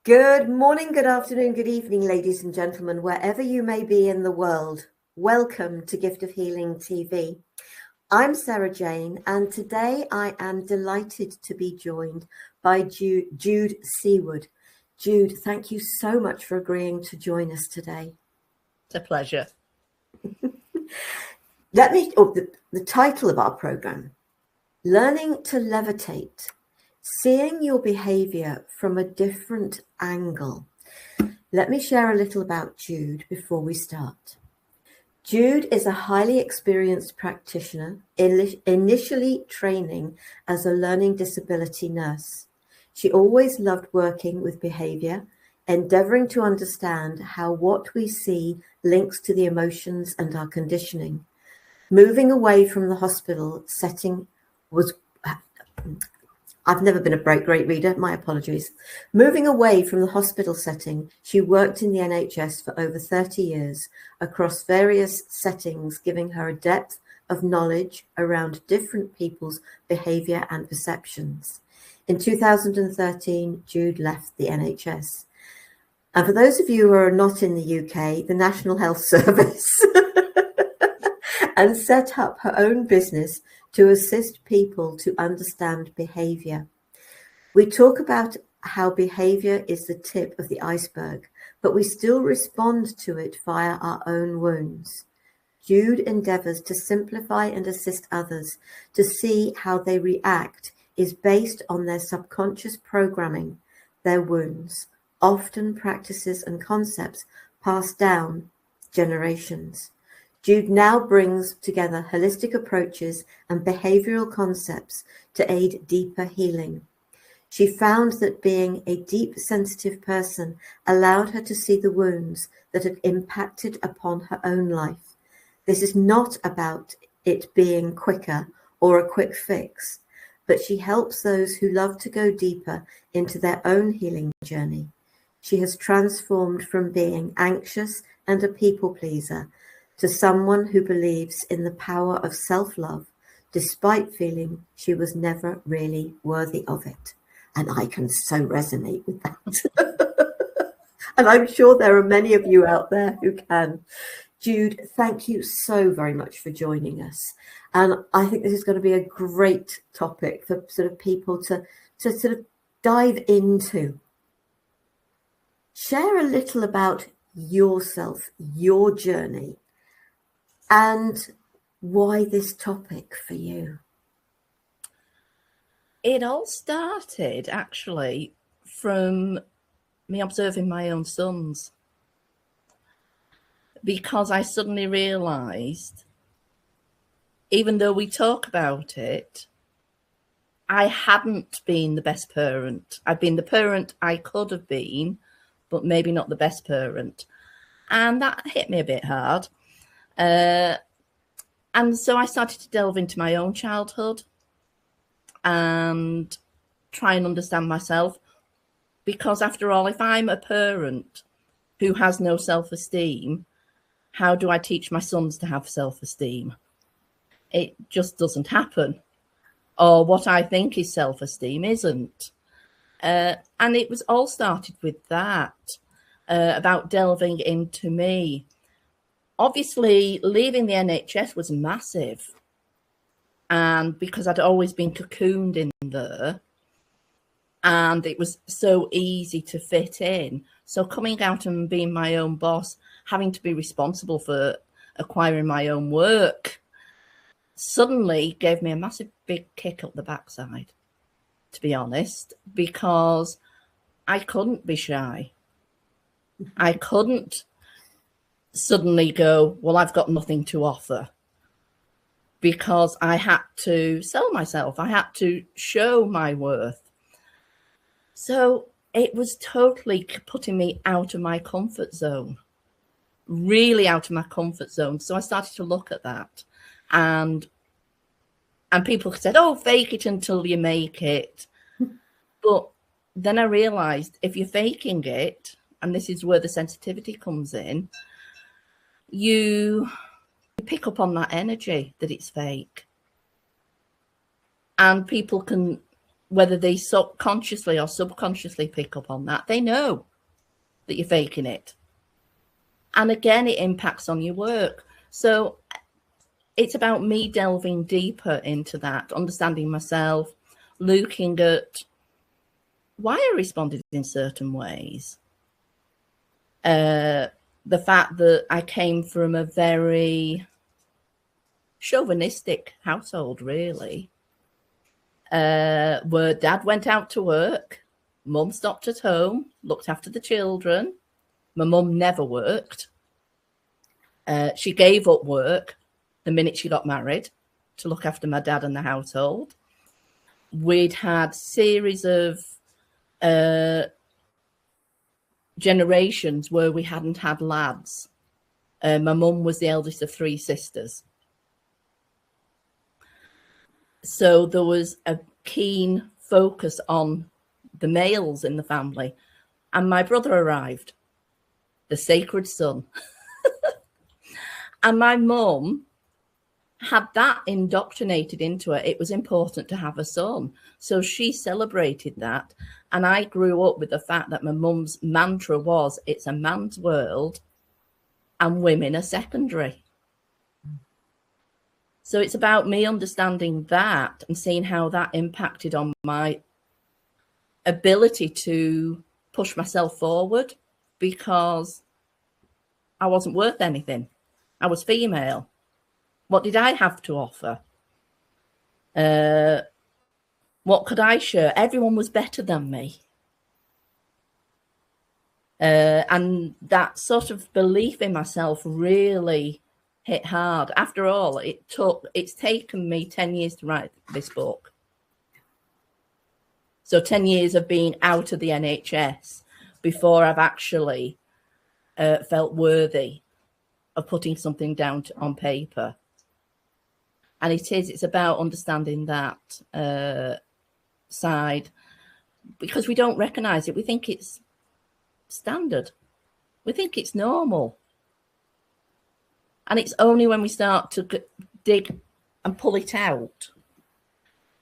Good morning, good afternoon, good evening, ladies and gentlemen, wherever you may be in the world. Welcome to Gift of Healing TV. I'm Sara Jane, and today I am delighted to be joined by Jude Seaward. Jude, thank you so much for agreeing to join us today. It's a pleasure. The title of our program, Learning to Levitate, Seeing Your Behaviour from a Different Angle. Let me share a little about Jude before we start. Jude is a highly experienced practitioner, initially training as a learning disability nurse. She always loved working with behaviour, endeavouring to understand how what we see links to the emotions and our conditioning. Moving away from the hospital setting was... I've never been a great reader, my apologies. Moving away from the hospital setting, she worked in the NHS for over 30 years across various settings, giving her a depth of knowledge around different people's behaviour and perceptions. In 2013, Jude left the NHS. And for those of you who are not in the UK, the National Health Service, and set up her own business to assist people to understand behaviour. We talk about how behaviour is the tip of the iceberg, but we still respond to it via our own wounds. Jude endeavours to simplify and assist others to see how they react is based on their subconscious programming, their wounds, often practices and concepts passed down generations. Jude now brings together holistic approaches and behavioural concepts to aid deeper healing. She found that being a deep, sensitive person allowed her to see the wounds that had impacted upon her own life. This is not about it being quicker or a quick fix, but she helps those who love to go deeper into their own healing journey. She has transformed from being anxious and a people pleaser to someone who believes in the power of self-love, despite feeling she was never really worthy of it. And I can so resonate with that. And I'm sure there are many of you out there who can. Jude, thank you so very much for joining us. And I think this is going to be a great topic for sort of people to sort of dive into. Share a little about yourself, your journey, and why this topic for you? It all started actually from me observing my own sons, because I suddenly realised, even though we talk about it, I hadn't been the best parent. I'd been the parent I could have been, but maybe not the best parent. And that hit me a bit hard. And so I started to delve into my own childhood and try and understand myself, because after all, if I'm a parent who has no self-esteem, how do I teach my sons to have self-esteem? It just doesn't happen. Or what I think is self-esteem isn't. And it was all started with that, about delving into me. Obviously, leaving the NHS was massive. And because I'd always been cocooned in there, and it was so easy to fit in. So coming out and being my own boss, having to be responsible for acquiring my own work, suddenly gave me a massive big kick up the backside, to be honest, because I couldn't be shy. I couldn't suddenly go, well, I've got nothing to offer, because I had to sell myself. I had to show my worth. So it was totally putting me out of my comfort zone, really out of my comfort zone. So I started to look at that, and people said, oh, fake it until you make it. But then I realized, if you're faking it, and this is where the sensitivity comes in, you pick up on that energy that it's fake. And people can whether they consciously or subconsciously pick up on that, they know that you're faking it. And again, it impacts on your work. So it's about me delving deeper into that, understanding myself, looking at why I responded in certain ways. The fact that I came from a very chauvinistic household, really, where dad went out to work, mum stopped at home, looked after the children. My mum never worked. She gave up work the minute she got married to look after my dad and the household. We'd had series of generations where we hadn't had lads. My mum was the eldest of 3 sisters. So there was a keen focus on the males in the family. And my brother arrived, the sacred son. And my mum had that indoctrinated into her. It was important to have a son. So she celebrated that. And I grew up with the fact that my mum's mantra was, it's a man's world and women are secondary. So it's about me understanding that and seeing how that impacted on my ability to push myself forward, because I wasn't worth anything. I was female. What did I have to offer? What could I share? Everyone was better than me. And that sort of belief in myself really hit hard. After all, it's taken me 10 years to write this book. So 10 years of being out of the NHS before I've actually felt worthy of putting something down on paper. And it's about understanding that side, because we don't recognize it. We think it's standard. We think it's normal. And it's only when we start to dig and pull it out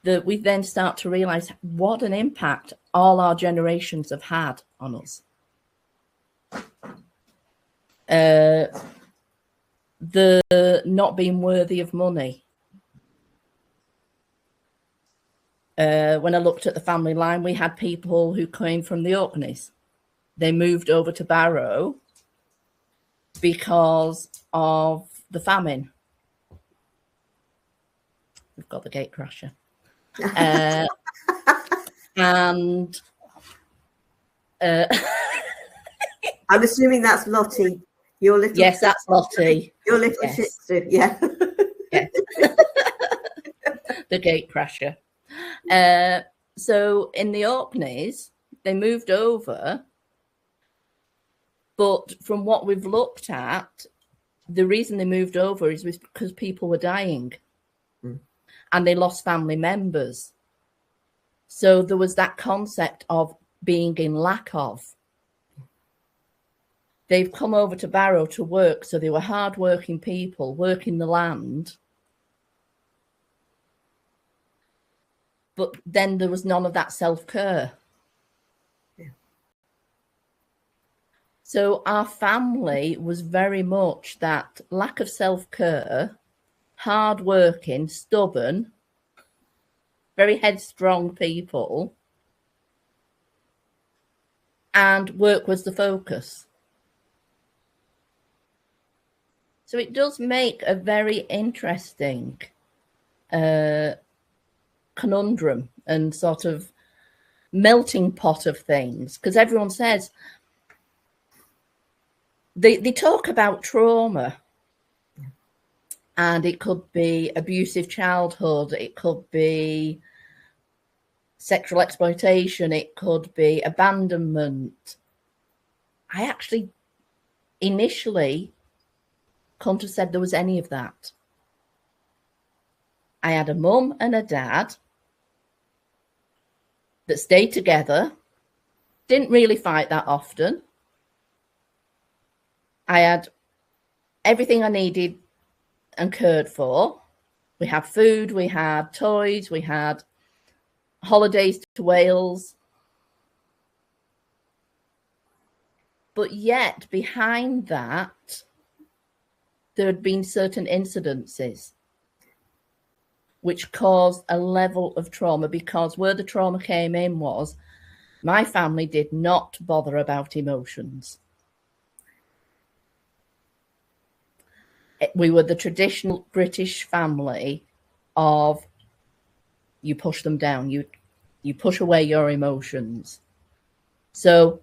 that we then start to realize what an impact all our generations have had on us. The not being worthy of money. When I looked at the family line, we had people who came from the Orkneys. They moved over to Barrow because of the famine. We've got the gate crasher. And I'm assuming that's Lottie. Your little yes, that's Lottie. Your little yes. Shih Tzu, yeah. Yes. The gate crasher. So in the Orkneys, they moved over. But from what we've looked at, the reason they moved over is because people were dying and they lost family members. So there was that concept of being in lack of. They've come over to Barrow to work, so they were hardworking people working the land. But then there was none of that self-care. Yeah. So our family was very much that lack of self-care, hardworking, stubborn, very headstrong people, and work was the focus. So it does make a very interesting conundrum and sort of melting pot of things, because everyone says they talk about trauma, and it could be abusive childhood, it could be sexual exploitation, it could be abandonment. I actually initially couldn't have said there was any of that. I had a mum and a dad that stayed together, didn't really fight that often. I had everything I needed and cared for. We had food, we had toys, we had holidays to Wales. But yet behind that, there had been certain incidences which caused a level of trauma, because where the trauma came in was my family did not bother about emotions. We were the traditional British family of you push them down, you push away your emotions. So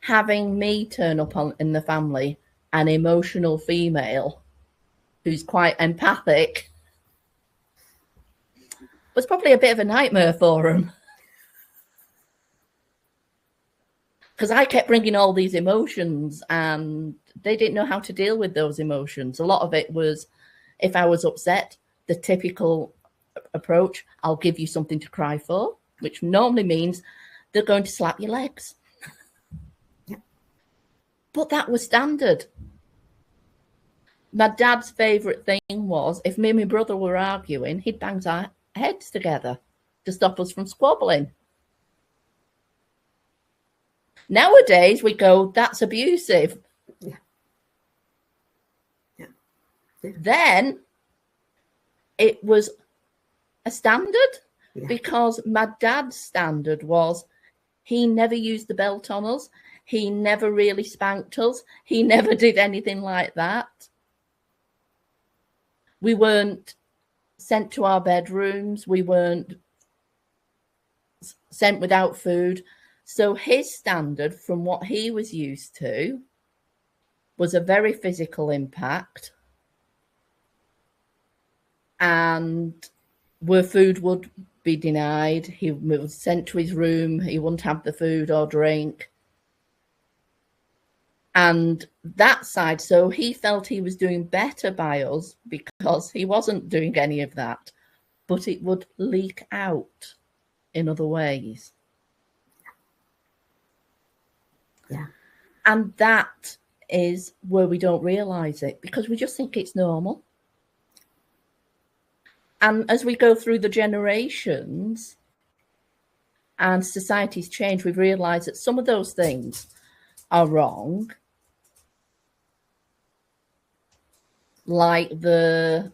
having me turn up in the family, an emotional female who's quite empathic, was probably a bit of a nightmare for them. Because I kept bringing all these emotions and they didn't know how to deal with those emotions. A lot of it was, if I was upset, the typical approach, I'll give you something to cry for, which normally means they're going to slap your legs. Yeah. But that was standard. My dad's favourite thing was, if me and my brother were arguing, he'd bang our heads together to stop us from squabbling. Nowadays, we go, that's abusive. Yeah. Yeah. Yeah. Then it was a standard, because my dad's standard was he never used the belt on us. He never really spanked us. He never did anything like that. We weren't sent to our bedrooms. We weren't sent without food. So his standard, from what he was used to, was a very physical impact. And where food would be denied, he was sent to his room. He wouldn't have the food or drink. And that side, so he felt he was doing better by us because he wasn't doing any of that. But it would leak out in other ways. Yeah. And that is where we don't realise it, because we just think it's normal. And as we go through the generations and society's change, we've realised that some of those things are wrong. Like I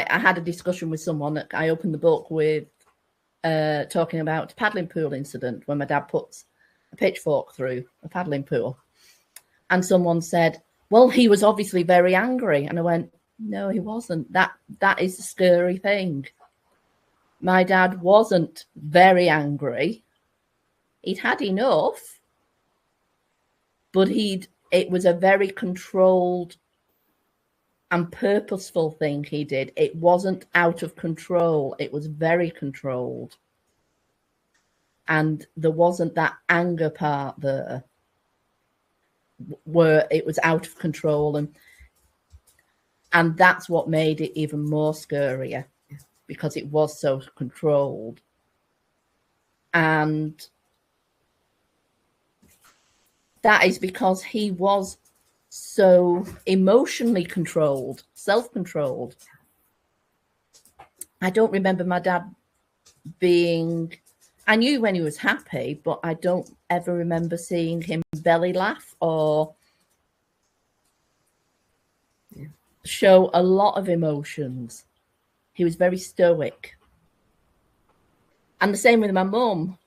had a discussion with someone that I opened the book with, talking about a paddling pool incident when my dad puts a pitchfork through a paddling pool. And someone said, well, he was obviously very angry. And I went, no, he wasn't. That is the scary thing. My dad wasn't very angry. He'd had enough, but it was a very controlled and purposeful thing he did. It wasn't out of control. It was very controlled. And there wasn't that anger part there where it was out of control. And that's what made it even more scarier, because it was so controlled. And that is because he was so emotionally controlled, self-controlled. I don't remember my dad being... I knew when he was happy, but I don't ever remember seeing him belly laugh or show a lot of emotions. He was very stoic. And the same with my mum.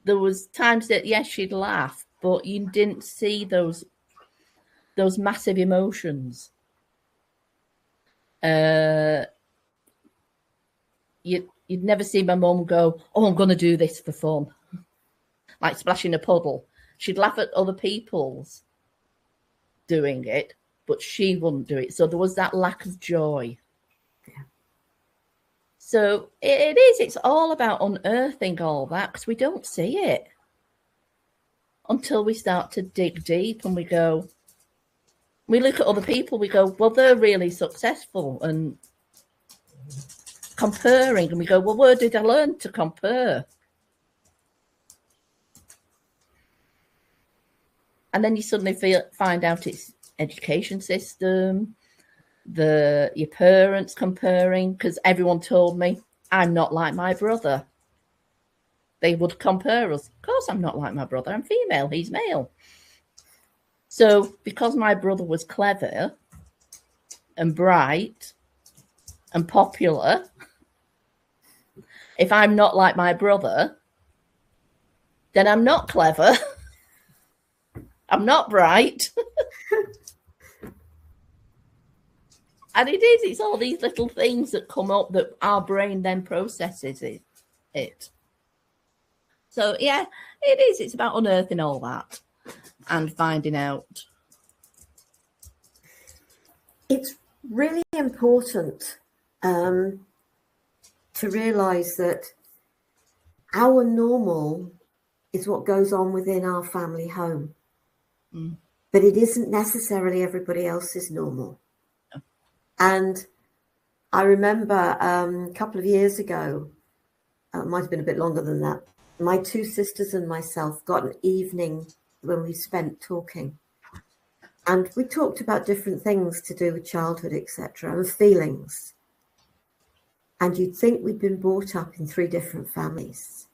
There was times that, yes, she'd laugh, but you didn't see those massive emotions. You'd never see my mum go, oh, I'm going to do this for fun, like splashing a puddle. She'd laugh at other people's doing it, but she wouldn't do it. So there was that lack of joy. Yeah. So it's all about unearthing all that, because we don't see it until we start to dig deep and we look at other people, we go, well, they're really successful, and comparing, and we go, well, where did I learn to compare? And then you suddenly find out it's education system, your parents comparing, because everyone told me I'm not like my brother. They would compare us. Of course, I'm not like my brother. I'm female. He's male. So because my brother was clever and bright and popular, if I'm not like my brother, then I'm not clever. I'm not bright. And it's all these little things that come up that our brain then processes it. So, yeah, it is. It's about unearthing all that and finding out. It's really important to realise that our normal is what goes on within our family home. But it isn't necessarily everybody else's normal. No. And I remember a couple of years ago, it might have been a bit longer than that, my two sisters and myself got an evening when we spent talking. And we talked about different things to do with childhood, etc., and feelings. And you'd think we'd been brought up in 3 different families.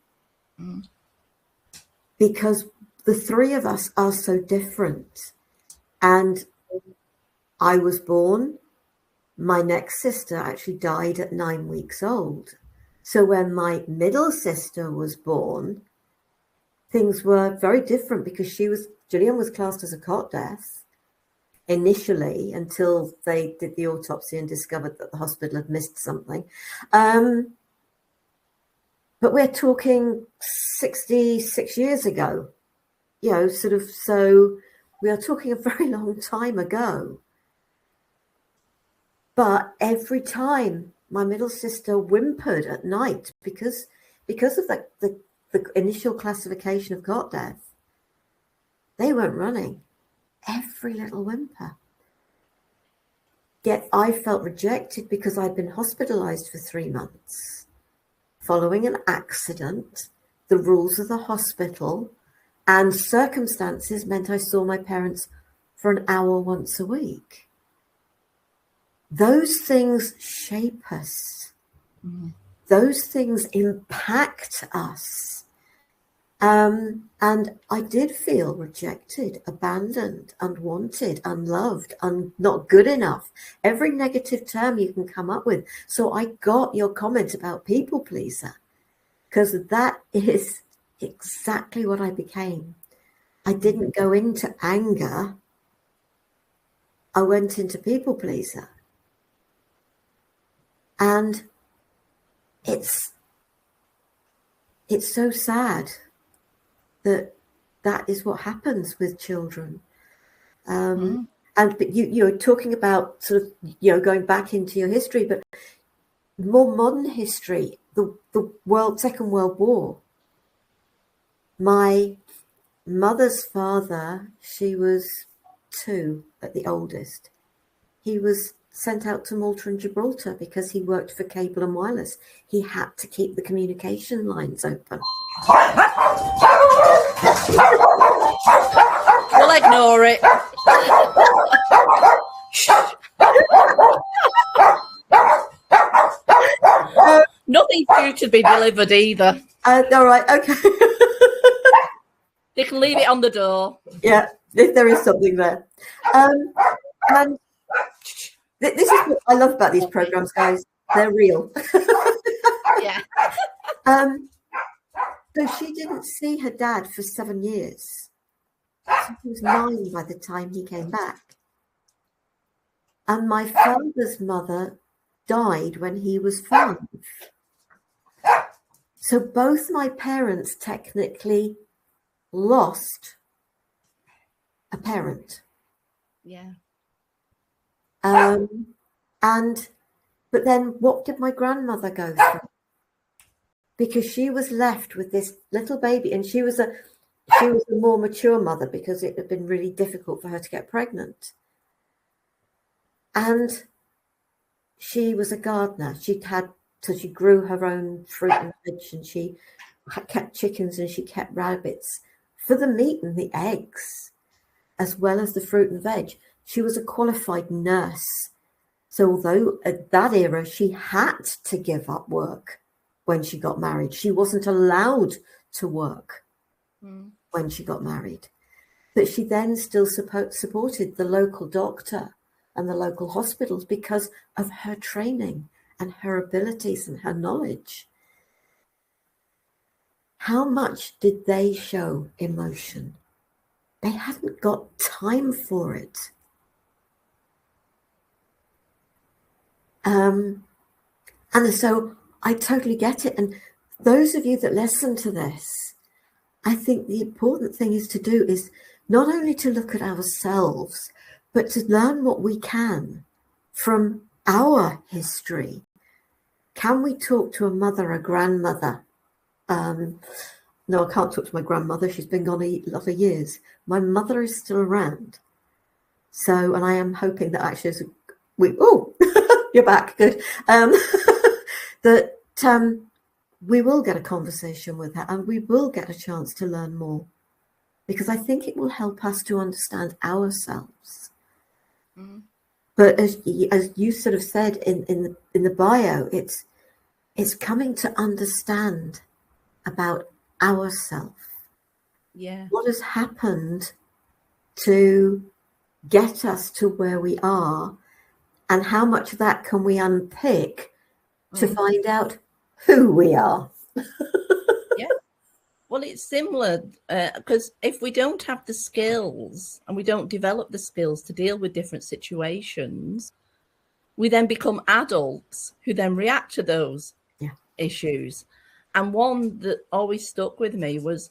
Because the 3 of us are so different. And I was born, my next sister actually died at 9 weeks old. So when my middle sister was born, things were very different because Julian was classed as a cot death initially until they did the autopsy and discovered that the hospital had missed something. But we're talking 66 years ago, so we are talking a very long time ago. But every time my middle sister whimpered at night because of the initial classification of cot death, they weren't running. Every little whimper. Yet I felt rejected because I'd been hospitalized for 3 months. Following an accident, the rules of the hospital and circumstances meant I saw my parents for an hour once a week. Those things shape us. Those things impact us. And I did feel rejected, abandoned, unwanted, unloved, not good enough. Every negative term you can come up with. So I got your comment about people pleaser, because that is exactly what I became. I didn't go into anger. I went into people pleaser. And it's so sad that is what happens with children. But you're talking about sort of, going back into your history, but more modern history, the Second World War. My mother's father, she was 2 at the oldest. He was sent out to Malta and Gibraltar because he worked for Cable and Wireless. He had to keep the communication lines open. We'll ignore it. Nothing due to be delivered either. All right, okay. They can leave it on the door. Yeah, if there is something there. And this is what I love about these programs, guys. They're real. Yeah. So she didn't see her dad for 7 years. He was 9 by the time he came back. And my father's mother died when he was 5. So both my parents technically lost a parent. Yeah. But then what did my grandmother go through? Because she was left with this little baby, and she was a more mature mother because it had been really difficult for her to get pregnant. And she was a gardener. She grew her own fruit and veg, and she kept chickens and she kept rabbits for the meat and the eggs, as well as the fruit and veg. She was a qualified nurse. So although at that era she had to give up work when she got married. She wasn't allowed to work when she got married. But she then still supported the local doctor and the local hospitals because of her training and her abilities and her knowledge. How much did they show emotion? They hadn't got time for it. And so I totally get it. And those of you that listen to this, I think the important thing is to do is not only to look at ourselves, but to learn what we can from our history. Can we talk to a mother, a grandmother? No, I can't talk to my grandmother. She's been gone a lot of years. My mother is still around. So, and I am hoping that actually as you're back, good. That we will get a conversation with her and we will get a chance to learn more, because I think it will help us to understand ourselves. But as you sort of said in the bio, it's coming to understand about ourselves. Yeah. What has happened to get us to where we are, and how much of that can we unpick to find out who we are? Yeah. Well, it's similar because if we don't have the skills and we don't develop the skills to deal with different situations, we then become adults who then react to those issues. And one that always stuck with me was,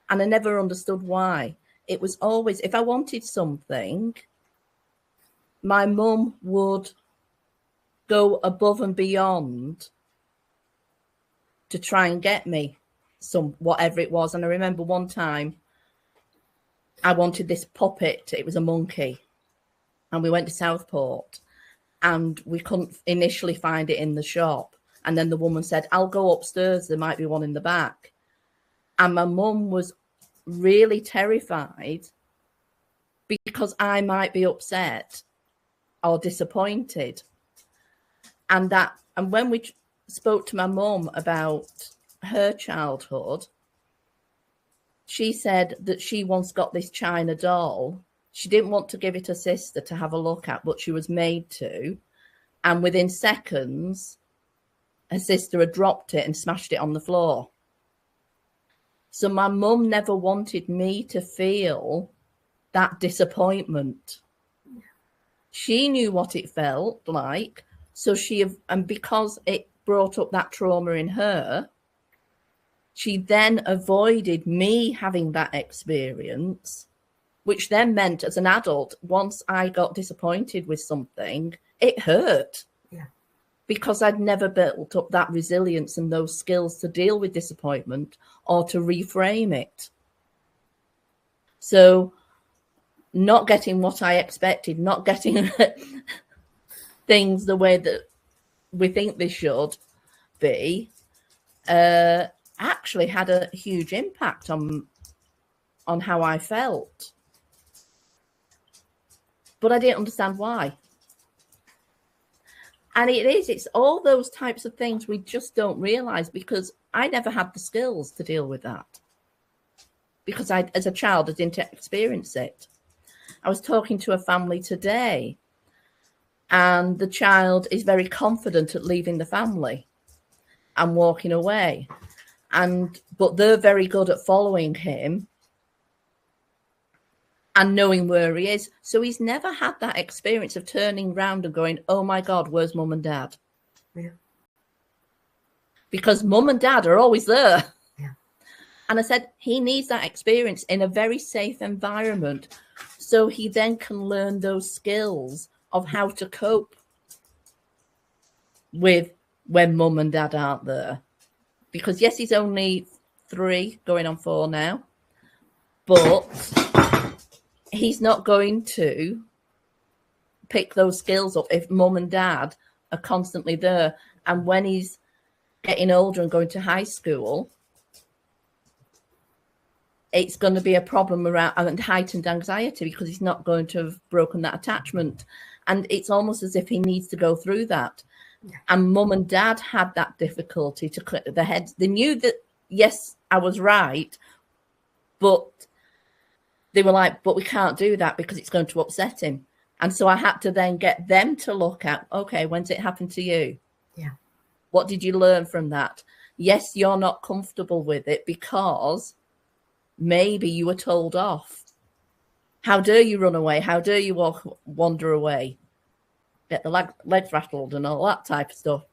and I never understood why, it was always, if I wanted something, my mum would go above and beyond to try and get me some whatever it was. And I remember one time I wanted this puppet. It was a monkey, and we went to Southport and we couldn't initially find it in the shop. And then the woman said, I'll go upstairs, there might be one in the back. And my mum was really terrified because I might be upset or disappointed. And when we spoke to my mum about her childhood, she said that she once got this China doll. She didn't want to give it her sister to have a look at, but she was made to. And within seconds, her sister had dropped it and smashed it on the floor. So my mum never wanted me to feel that disappointment. She knew what it felt like. So and because it brought up that trauma in her, she then avoided me having that experience, which then meant as an adult, once I got disappointed with something, it hurt. Yeah. Because I'd never built up that resilience and those skills to deal with disappointment or to reframe it. So not getting what I expected, not getting things the way that we think they should be, actually had a huge impact on how I felt. But I didn't understand why. And it's all those types of things we just don't realize, because I never had the skills to deal with that. Because as a child, I didn't experience it. I was talking to a family today, and the child is very confident at leaving the family and walking away. But they're very good at following him and knowing where he is. So he's never had that experience of turning around and going, oh my God, where's mum and dad? Yeah. Because mum and dad are always there. Yeah. And I said, he needs that experience in a very safe environment, so he then can learn those skills of how to cope with when mum and dad aren't there. Because yes, he's only 3, going on 4 now, but he's not going to pick those skills up if mum and dad are constantly there. And when he's getting older and going to high school, it's going to be a problem around heightened anxiety, because he's not going to have broken that attachment. And it's almost as if he needs to go through that. And mum and dad had that difficulty to clear their heads. They knew that, yes, I was right, but they were like, but we can't do that because it's going to upset him. And so I had to then get them to look at, okay, when's it happened to you? Yeah. What did you learn from that? Yes, you're not comfortable with it because maybe you were told off. How dare you run away? How dare you wander away? Get the legs rattled and all that type of stuff.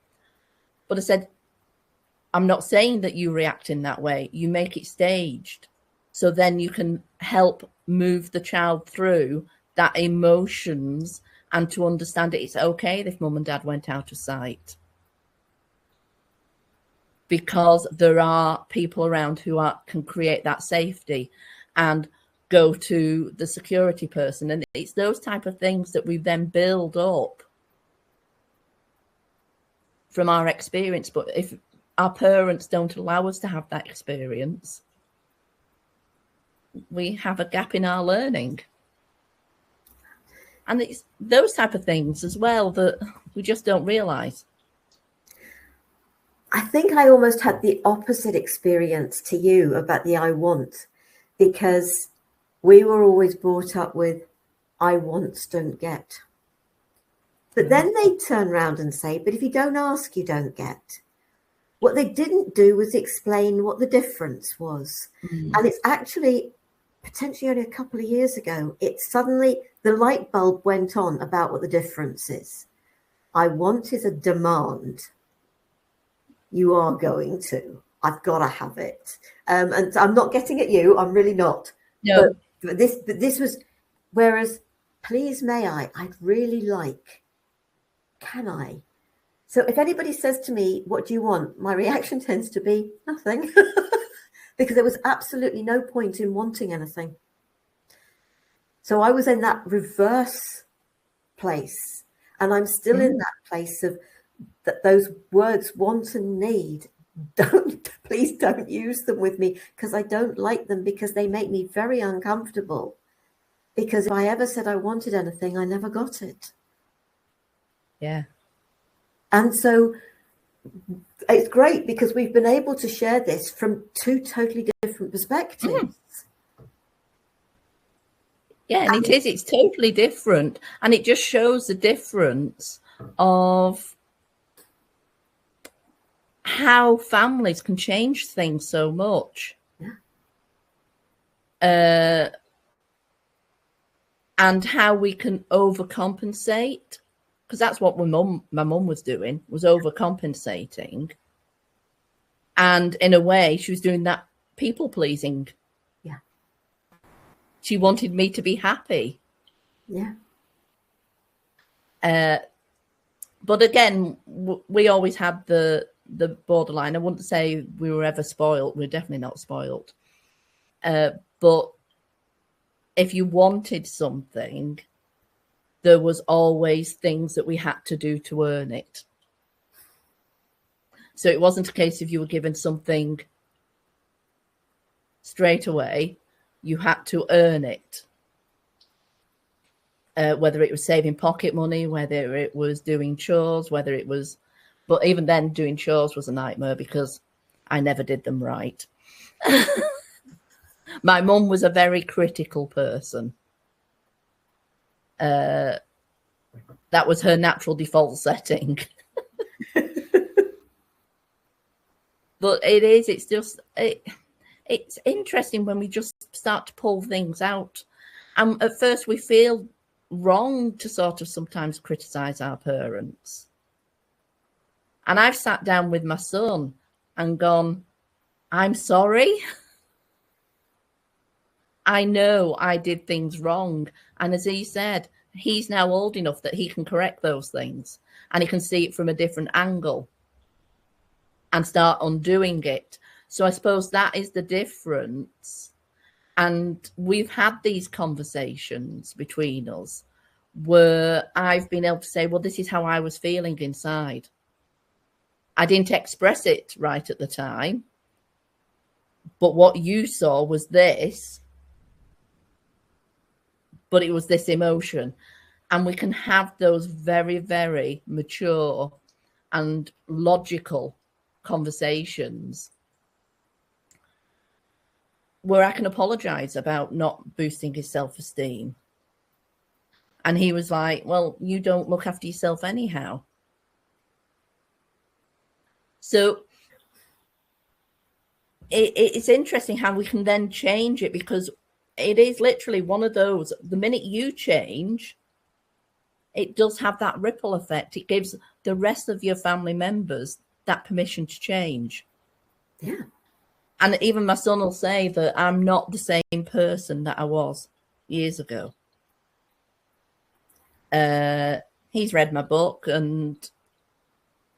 But I said, I'm not saying that you react in that way. You make it staged. So then you can help move the child through that emotions and to understand it. It's okay if mum and dad went out of sight. Because there are people around who can create that safety and go to the security person. And it's those type of things that we then build up from our experience. But if our parents don't allow us to have that experience, we have a gap in our learning. And it's those type of things as well that we just don't realise. I think I almost had the opposite experience to you about the I want, because we were always brought up with I wants don't get. But then they turn around and say, but if you don't ask, you don't get. What they didn't do was explain what the difference was. And it's actually potentially only a couple of years ago, it suddenly, the light bulb went on about what the difference is. I want is a demand. You are going to. I've got to have it. And I'm not getting at you. I'm really not. No. But this was, whereas, please may I'd really like, can I? So if anybody says to me, what do you want? My reaction tends to be nothing. Because there was absolutely no point in wanting anything. So I was in that reverse place. And I'm still in that place of that those words want and need. Please don't use them with me, because I don't like them, because they make me very uncomfortable. Because if I ever said I wanted anything, I never got it. Yeah. And so it's great because we've been able to share this from two totally different perspectives. Yeah, and it's totally different. And it just shows the difference of how families can change things so much. Yeah. And how we can overcompensate. Because that's what my mum was doing, was overcompensating. And in a way, she was doing that people pleasing. Yeah. She wanted me to be happy. Yeah. But again, we always had the borderline. I wouldn't say we were ever spoiled. We're definitely not spoiled. But if you wanted something, there was always things that we had to do to earn it. So it wasn't a case of you were given something straight away. You had to earn it. Whether it was saving pocket money, whether it was doing chores, whether it was... But even then, doing chores was a nightmare because I never did them right. My mum was a very critical person. That was her natural default setting. But it's interesting when we just start to pull things out. And at first we feel wrong to sort of sometimes criticize our parents. And I've sat down with my son and gone, I'm sorry. I know I did things wrong. And as he said, he's now old enough that he can correct those things and he can see it from a different angle and start undoing it. So I suppose that is the difference. And we've had these conversations between us where I've been able to say, well, this is how I was feeling inside. I didn't express it right at the time, but what you saw was this, but it was this emotion. And we can have those very, very mature and logical conversations where I can apologize about not boosting his self-esteem. And he was like, well, you don't look after yourself anyhow. So it's interesting how we can then change it, because it is literally one of those, the minute you change, it does have that ripple effect. It gives the rest of your family members that permission to change. Yeah. And even my son will say that I'm not the same person that I was years ago. He's read my book and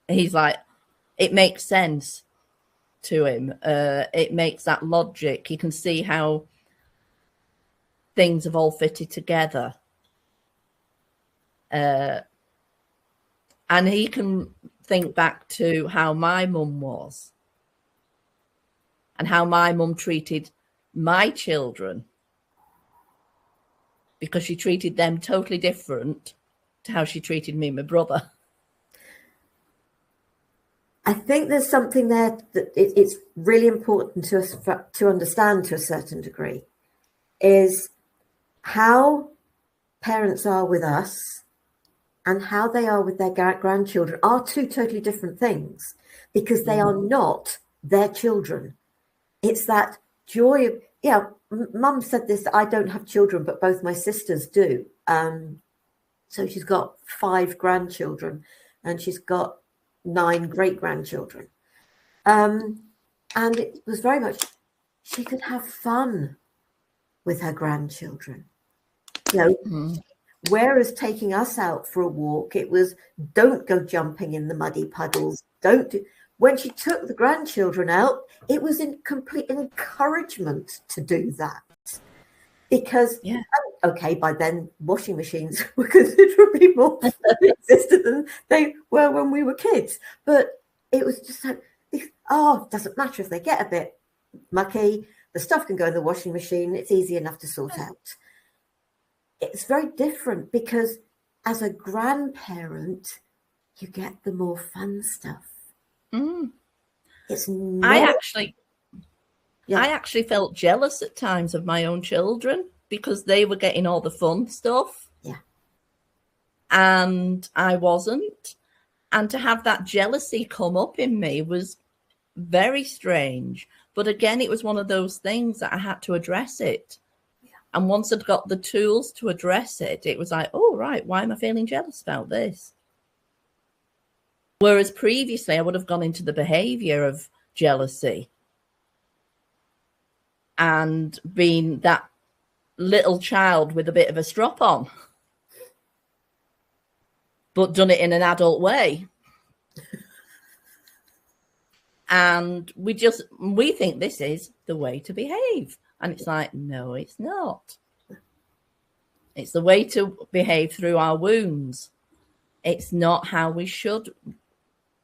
he's like, it makes sense to him. It makes that logic. He can see how things have all fitted together. And he can think back to how my mum was and how my mum treated my children, because she treated them totally different to how she treated me and my brother. I think there's something there that it's really important to us to understand to a certain degree, is how parents are with us and how they are with their grandchildren are two totally different things, because they are not their children. It's that joy of, Mum said this, I don't have children, but both my sisters do. So she's got 5 grandchildren and she's got 9 great-grandchildren. And it was very much, she could have fun with her grandchildren. Whereas taking us out for a walk, it was, don't go jumping in the muddy puddles. When she took the grandchildren out, it was in complete encouragement to do that. Because, okay, by then washing machines were considerably more existed than they were when we were kids. But it was just like, it doesn't matter if they get a bit mucky. The stuff can go in the washing machine. It's easy enough to sort out. It's very different because as a grandparent, you get the more fun stuff. It's not... I actually felt jealous at times of my own children because they were getting all the fun stuff. Yeah. And I wasn't. And to have that jealousy come up in me was very strange. But again, it was one of those things that I had to address it. Yeah. And once I'd got the tools to address it, it was like, oh, right, why am I feeling jealous about this? Whereas previously I would have gone into the behaviour of jealousy and been that little child with a bit of a strop on, but done it in an adult way. And we think this is the way to behave. And it's like, no, it's not. It's the way to behave through our wounds. It's not how we should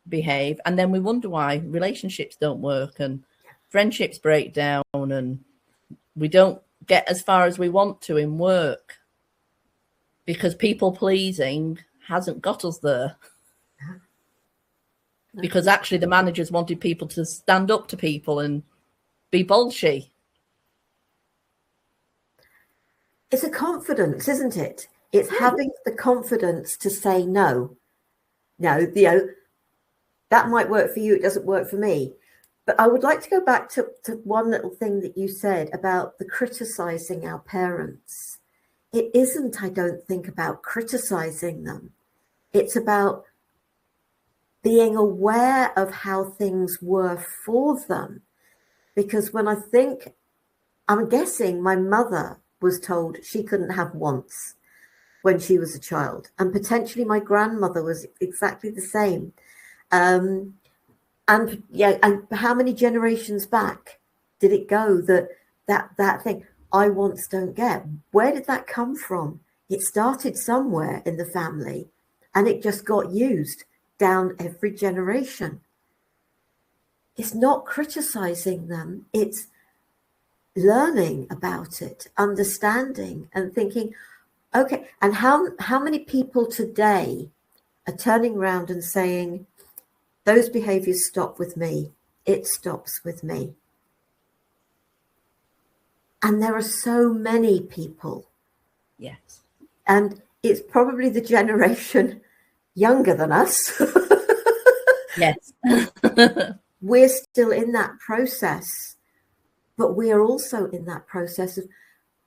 behave. And then we wonder why relationships don't work and friendships break down and we don't get as far as we want to in work because people pleasing hasn't got us there. Because actually the managers wanted people to stand up to people and be bolshy. It's a confidence, isn't it? It's having the confidence to say no. No, that might work for you. It doesn't work for me. But I would like to go back to one little thing that you said about the criticizing our parents. It isn't, I don't think, about criticizing them. It's about being aware of how things were for them. Because when I'm guessing my mother was told she couldn't have wants when she was a child. And potentially my grandmother was exactly the same. And how many generations back did it go that thing, I wants, don't get? Where did that come from? It started somewhere in the family and it just got used down every generation. It's not criticizing them. It's learning about it, understanding and thinking, okay, and how many people today are turning around and saying, those behaviors stop with me. It stops with me. And there are so many people. Yes. And it's probably the generation younger than us. Yes. We're still in that process, but we are also in that process of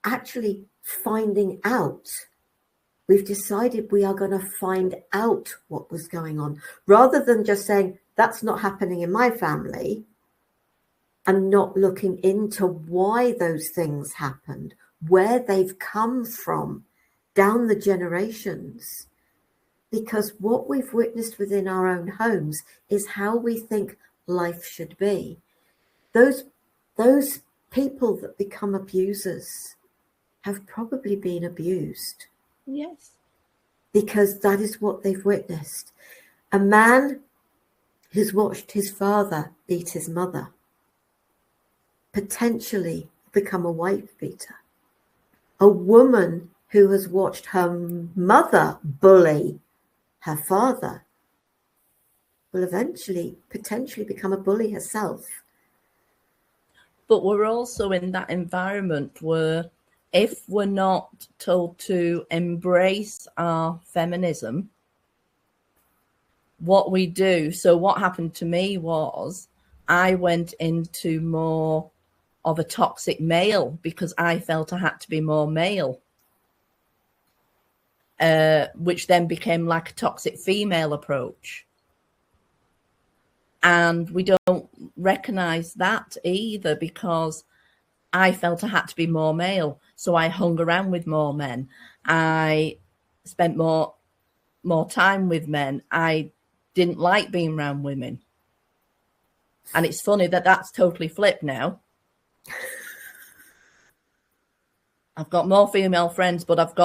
actually finding out. We've decided we are going to find out what was going on, rather than just saying, that's not happening in my family, and not looking into why those things happened, where they've come from down the generations. Because what we've witnessed within our own homes is how we think life should be. Those people that become abusers have probably been abused. Yes. Because that is what they've witnessed. A man who's watched his father beat his mother potentially become a wife beater. A woman who has watched her mother bully her father will eventually potentially become a bully herself. But we're also in that environment where if we're not told to embrace our feminism, what we do, so what happened to me was I went into more of a toxic male because I felt I had to be more male, which then became like a toxic female approach. And we don't recognize that either, because I felt I had to be more male. So I hung around with more men. I spent more time with men. I didn't like being around women. And it's funny that that's totally flipped now. I've got more female friends, but I've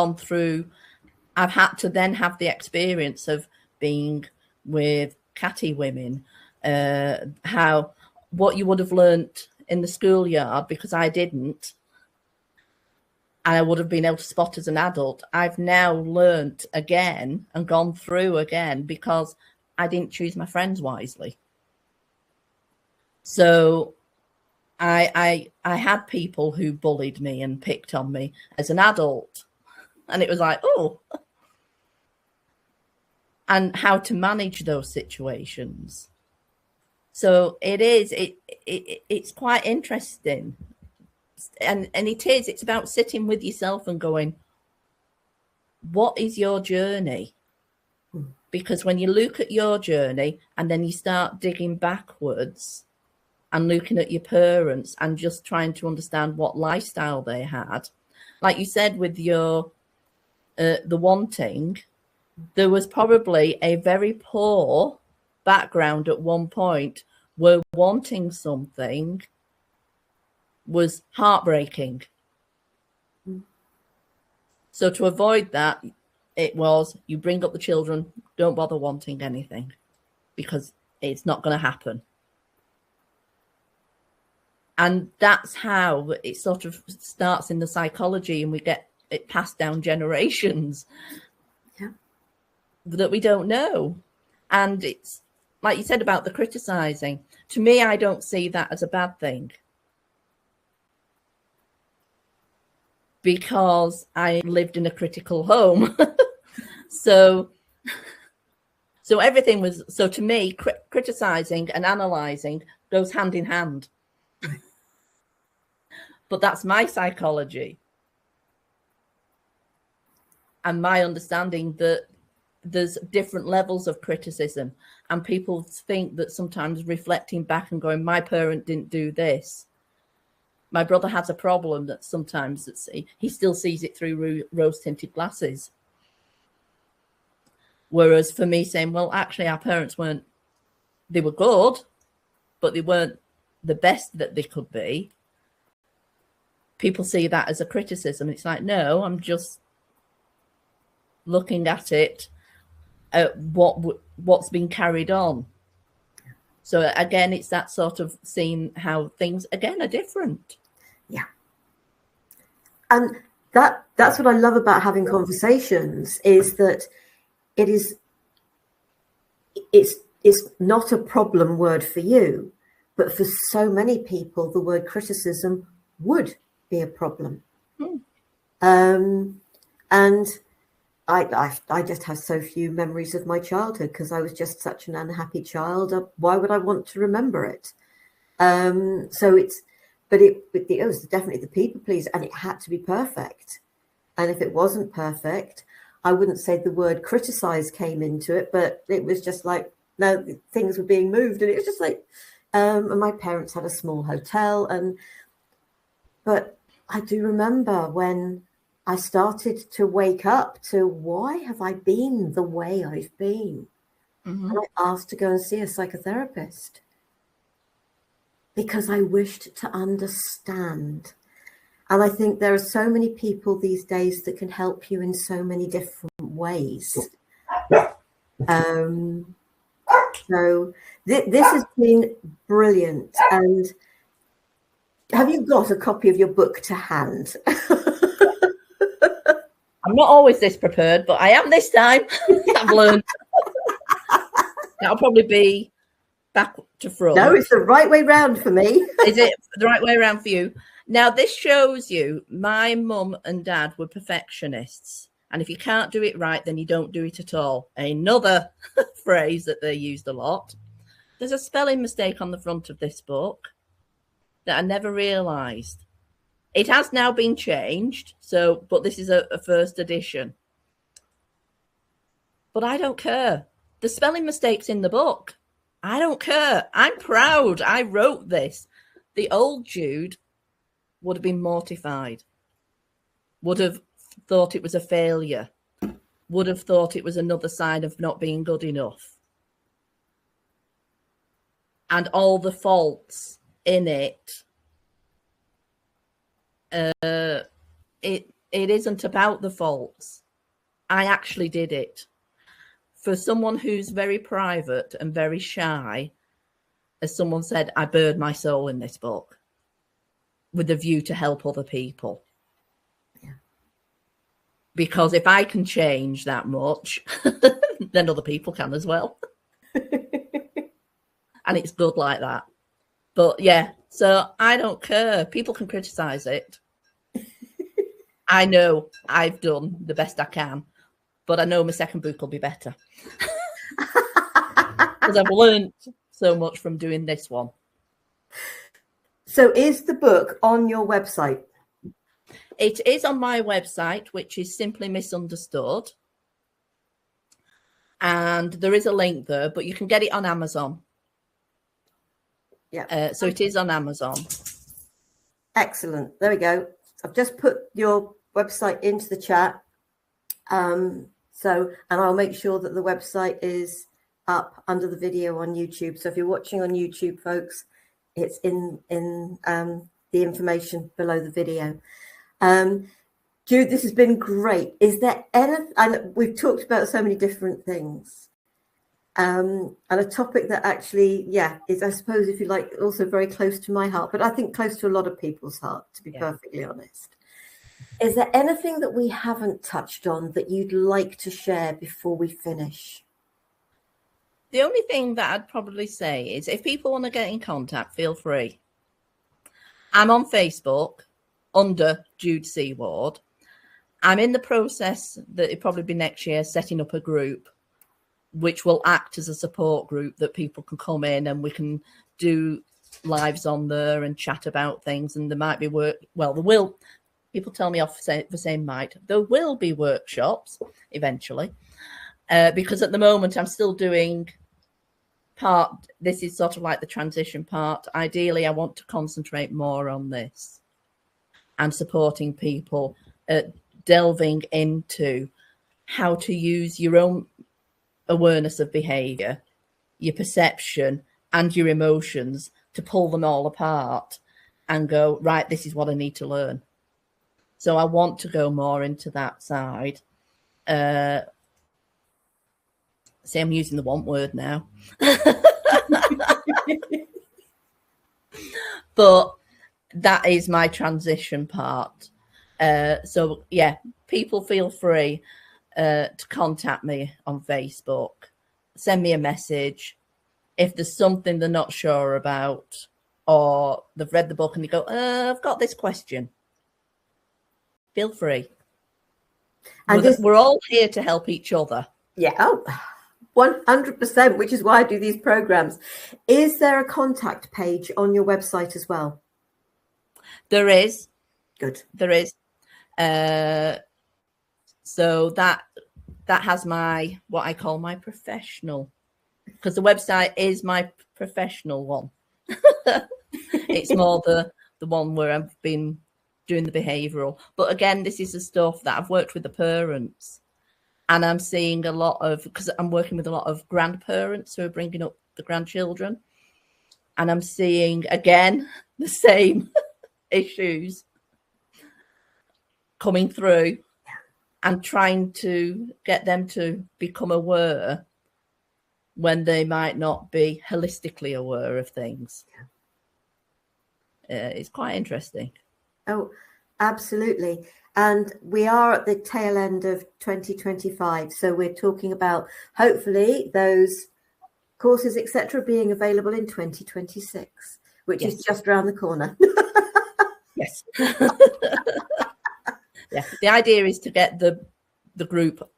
had to then have the experience of being with catty women, what you would have learnt in the schoolyard, because I didn't, and I would have been able to spot as an adult, I've now learnt again and gone through again because I didn't choose my friends wisely. So I had people who bullied me and picked on me as an adult, and it was like, oh, and how to manage those situations. So it's quite interesting. And it's about sitting with yourself and going, what is your journey? Because when you look at your journey and then you start digging backwards and looking at your parents and just trying to understand what lifestyle they had, like you said with your the wanting, there was probably a very poor background at one point where wanting something was heartbreaking. So to avoid that, it was, you bring up the children, don't bother wanting anything because it's not going to happen. And that's how it sort of starts in the psychology, and we get it passed down generations. Yeah. That we don't know. And it's like you said about the criticizing. To me, I don't see that as a bad thing, because I lived in a critical home. So everything was, so to me, criticizing and analyzing goes hand in hand. But that's my psychology and my understanding that there's different levels of criticism, and people think that sometimes reflecting back and going, my parent didn't do this. My brother has a problem that sometimes he still sees it through rose-tinted glasses. Whereas for me saying, well, actually our parents they were good, but they weren't the best that they could be. People see that as a criticism. It's like, no, I'm just looking at it at what's been carried on. So again, it's that sort of seeing how things again are different. Yeah. And that's what I love about having conversations, is that it's it's not a problem word for you, but for so many people, the word criticism would be a problem. And I just have so few memories of my childhood because I was just such an unhappy child. Why would I want to remember it? So it was definitely the people pleaser, and it had to be perfect. And if it wasn't perfect, I wouldn't say the word criticize came into it, but it was just like, no, things were being moved. And it was just like, and my parents had a small hotel. But I do remember when I started to wake up to, why have I been the way I've been? And I asked to go and see a psychotherapist because I wished to understand. And I think there are so many people these days that can help you in so many different ways. So this has been brilliant. And have you got a copy of your book to hand? I'm not always this prepared, but I am this time. I've learned. That'll probably be back to front. No, it's the right way round for me. Is it the right way around for you? Now, this shows you my mum and dad were perfectionists. And if you can't do it right, then you don't do it at all. Another phrase that they used a lot. There's a spelling mistake on the front of this book that I never realised. It has now been changed, but this is a first edition. But I don't care. The spelling mistake's in the book. I don't care. I'm proud. I wrote this. The old Jude would have been mortified, would have thought it was a failure, would have thought it was another sign of not being good enough. And all the faults in it, it isn't about the faults. I actually did it. For someone who's very private and very shy, as someone said, I bared my soul in this book with a view to help other people. Yeah. Because if I can change that much, then other people can as well. And it's good like that. But yeah, so I don't care. People can criticize it. I know I've done the best I can, but I know my second book will be better. Because I've learned so much from doing this one. So is the book on your website? It is on my website, which is Simply Misunderstood. And there is a link there, but you can get it on Amazon. Yeah. So it is on Amazon. Excellent. There we go. I've just put your website into the chat. And I'll make sure that the website is up under the video on YouTube. So if you're watching on YouTube, folks, it's in the information below the video. Jude, this has been great. Is there anything, and we've talked about so many different things, and a topic that actually, is, I suppose, if you like, also very close to my heart, but I think close to a lot of people's heart, to be perfectly honest. Is there anything that we haven't touched on that you'd like to share before we finish? The only thing that I'd probably say is if people want to get in contact, feel free. I'm on Facebook under Jude Seaward. I'm in the process that it'll probably be next year, setting up a group which will act as a support group that people can come in and we can do lives on there and chat about things. And there might be people tell me off the same might. There will be workshops eventually, because at the moment I'm still doing this is sort of like the transition part. Ideally, I want to concentrate more on this and supporting people delving into how to use your own awareness of behaviour, your perception and your emotions to pull them all apart and go, right, this is what I need to learn. So I want to go more into that side. See, I'm using the want word now. But that is my transition part. So, people feel free to contact me on Facebook, send me a message, if there's something they're not sure about, or they've read the book and they go, I've got this question, feel free. And we're all here to help each other. Yeah, 100%, which is why I do these programs. Is there a contact page on your website as well? There is. Good. There is. So that has what I call my professional, because the website is my professional one. It's more the one where I've been doing the behavioural. But again, this is the stuff that I've worked with the parents, and I'm seeing a lot of, because I'm working with a lot of grandparents who are bringing up the grandchildren, and I'm seeing again the same issues coming through, and trying to get them to become aware when they might not be holistically aware of things. It's quite interesting. Oh, absolutely. And we are at the tail end of 2025. So we're talking about hopefully those courses, etc., being available in 2026, which is just around the corner. Yes. Yeah. The idea is to get the group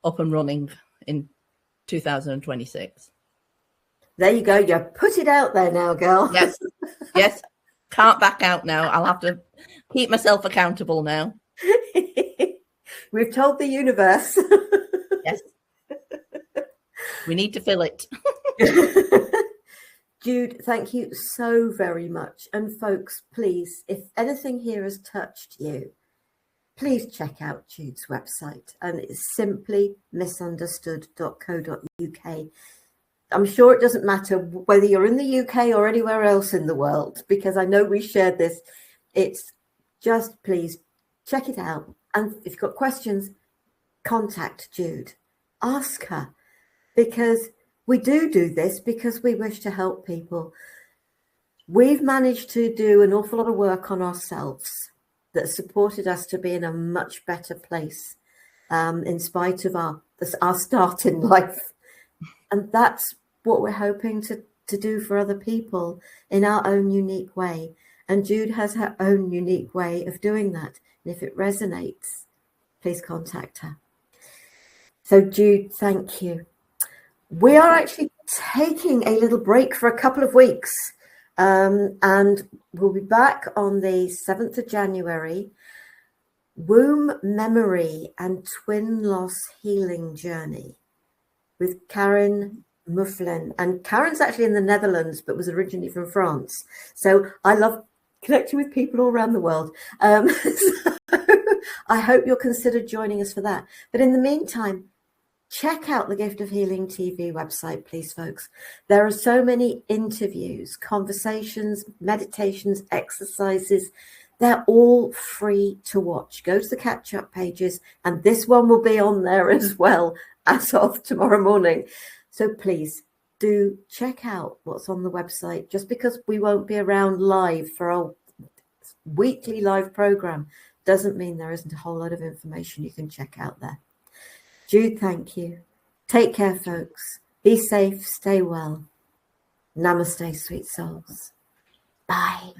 up and running in 2026. There you go. You put it out there now, girl. Yes. Yes. Can't back out now. I'll have to keep myself accountable now. We've told the universe. Yes. We need to fill it. Jude, thank you so very much. And folks, please, if anything here has touched you, please check out Jude's website, and it's simply misunderstood.co.uk. I'm sure it doesn't matter whether you're in the UK or anywhere else in the world, because I know we shared this. It's just, please check it out. And if you've got questions, contact Jude. Ask her, because we do this because we wish to help people. We've managed to do an awful lot of work on ourselves that supported us to be in a much better place, in spite of our start in life. And that's what we're hoping to do for other people in our own unique way. And Jude has her own unique way of doing that. And if it resonates, please contact her. So Jude, thank you. We are actually taking a little break for a couple of weeks. And we'll be back on the 7th of January. Womb Memory and Twin Loss Healing Journey with Karen Mufflin. And Karen's actually in the Netherlands, but was originally from France. So I love connecting with people all around the world. So I hope you'll consider joining us for that. But in the meantime, check out the Gift of Healing TV website, please, folks. There are so many interviews, conversations, meditations, exercises. They're all free to watch. Go to the catch-up pages, and this one will be on there as well as of tomorrow morning. So please do check out what's on the website. Just because we won't be around live for our weekly live program doesn't mean there isn't a whole lot of information you can check out there. Jude, thank you. Take care, folks. Be safe, stay well. Namaste, sweet souls. Bye.